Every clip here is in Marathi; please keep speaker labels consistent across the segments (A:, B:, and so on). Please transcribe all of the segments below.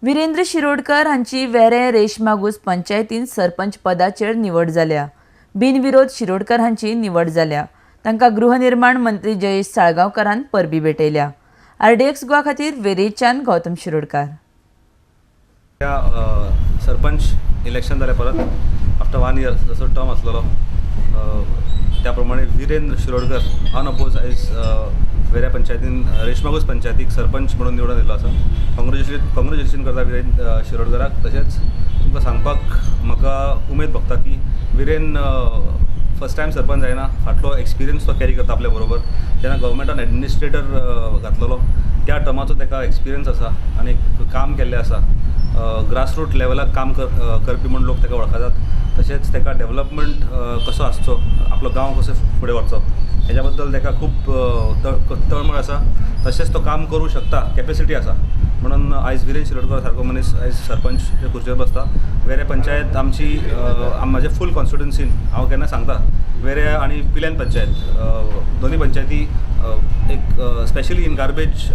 A: वीरेंद्र शिरोडकर हांची वेरें रेशमागूस पंचायतीन सरपंच पदाचेर निवड जाल्या। बिनविरोध शिरोडकर हांची निवड जाल्या। तांकां गृहनिर्माण मंत्री जयेश साळगांवकारान परबी भेटयल्या। RDX गोवा खातीर वेरेंच्यान गौतम शिरोडकार।
B: सरपंच इलेक्शन जालें परत आफ्टर 1 year जसो टर्म आसलेलो त्या प्रमाणे वीरेंद्र शिरोडकर अनअपोज आयज वेऱ्या पंचायतीन रेशमागूस पंचायतीक सरपंच म्हणून निवडून येयल्लो आसा। कॉंग्रेच्युलेशन करता वीरेंद्र शिरोडकराक। तशेंच तुमकां सांगपाक म्हाका उमेद भोगता की वीरेन फर्स्ट टायम सरपंच जायना, फाटलो एक्सपिरियन्स तो कॅरी करता आपल्या बरोबर। जेन्ना गव्हर्मेंटान एडमिनिस्ट्रेटर घातलेलो त्या टर्माचो ताका एक्सपिरियन्स आसा आनी काम केल्लें आसा। ग्रासरूट लेवलाक काम करपी म्हूण लोक ताका वळखतात। तशेंच ताका डेव्हलपमेंट कसो आसचो, आपलो गांव कसो फुडें व्हरचो हेच्या बद्दल ताका खूब तळमळ आसा। तशेंच तो काम करूं शकता, कॅपेसिटी आसा। म्हणून आयज वीरेंद्र शिरोडकर सारको मनीस आयज सरपंच खुर्चेर बसता। वेरे पंचायत आमची म्हाजे फूल कॉन्स्टिट्युएन्सीन हांव केन्ना सांगता वेरे आनी पिलेन पंचायत दोनी पंचायती एक स्पेशली इन गार्बेज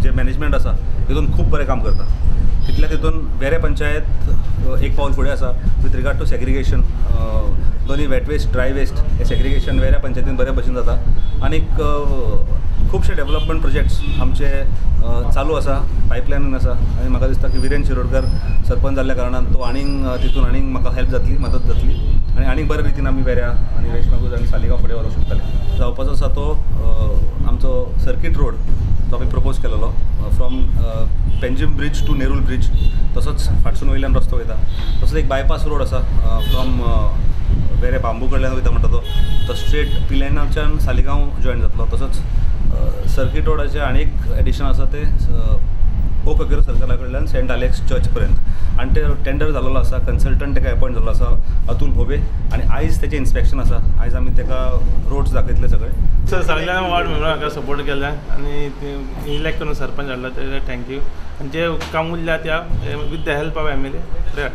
B: जे मॅनेजमेंट आसा तितून खूब बरें काम करता। तितल्या तितून वेरे पंचायत एक पावल फुडें आसा विथ रिगार्ड टू सेग्रिगेशन। दोनी वेट वेस्ट ड्राय वेस्ट हे सेग्रिगेशन वेऱ्या पंचायतीन बरे भशेन जाता। आनीक खुबशे डेव्हलपमेंट प्रोजेक्ट्स आमचे चालू आसा, पायपलायनीन आसा। आनी म्हाका दिसता की वीरेंद्र शिरोडकर सरपंच जाल्ल्या कारणान तो तितून आनीक म्हाका हेल्प जातली, मदत जातली आनी आनीक बरे रितीन आमी वेऱ्या आनी रेशमागूज आनी सालिगांव फुडें व्हरूंक शकतले। जावपाचो आसा तो आमचो सर्कीट रोड जो आमी प्रपोज केलेलो from Panjim bridge to Nerul bridge, तसोच फाटसून वयल्यान रस्तो वयता। तसोच एक बायपास रोड आसा फ्रॉम वेरे बांबू कडल्यान वयता म्हणटा तो स्ट्रेट पिलेनाच्यान सालिगांव जॉयन जातलो। तसोच सर्कीट रोडाचे आनीक एडिशन आसा ते ओक अग्रो सर्कला कडल्यान सेंट एलेक्स चर्च पर्यंत। आनी ते टेंडर जाल्लो आसा, कन्सल्टंट ताका अपॉयंट जाल्लो आसा अतुल भोबे। आनी आयज तेचें इन्स्पेक्शन आसा। आयज आमी ताका रोड्स दाखयतले सगळे।
C: सर सालिगांव वार्ड मेंबरान म्हाका सपोर्ट केला आनी इलेक्ट करून सरपंच हाडला, ताका थँक्यू। आनी जे काम उरल्या त्या with the help of MLA